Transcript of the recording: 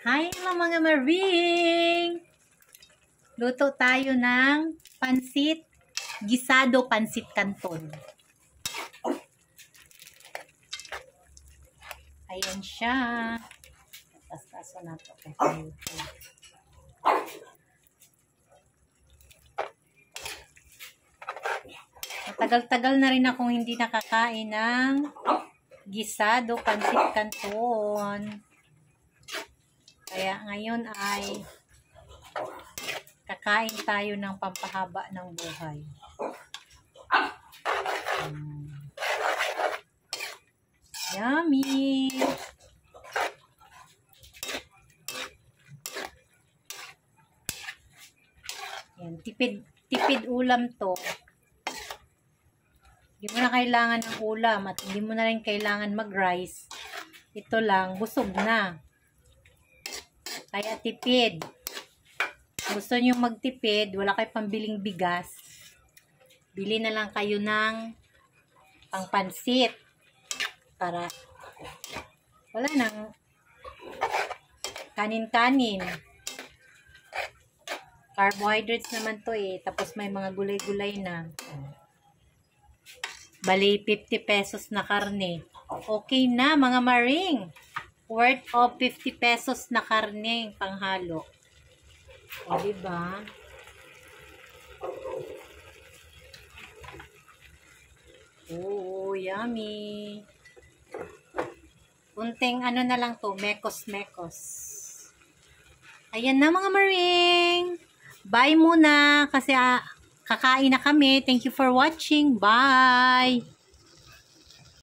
Hi mga maring! Luto tayo ng pansit, gisado pansit canton. Ayan siya. Taas-taas na ito. Matagal-tagal na rin akong hindi nakakain ng gisado pansit canton. Kaya ngayon ay kakain tayo ng pampahaba ng buhay. Yummy! Yan, tipid ulam to. Hindi mo na kailangan ng ulam at hindi mo na rin kailangan mag-rice. Ito lang, busog na. Kaya tipid. Gusto nyo magtipid, wala kayo pambiling bigas. Bili na lang kayo ng pangpansit. Para wala nang kanin-kanin. Carbohydrates naman to eh. Tapos may mga gulay-gulay na. Bali, 50 pesos na karne. Okay na mga maring. Worth of 50 pesos na karne panghalo. O, diba? Oh, yummy. Kunting ano na lang to, mekos-mekos. Ayan na mga maring. Bye muna kasi kakain na kami. Thank you for watching. Bye!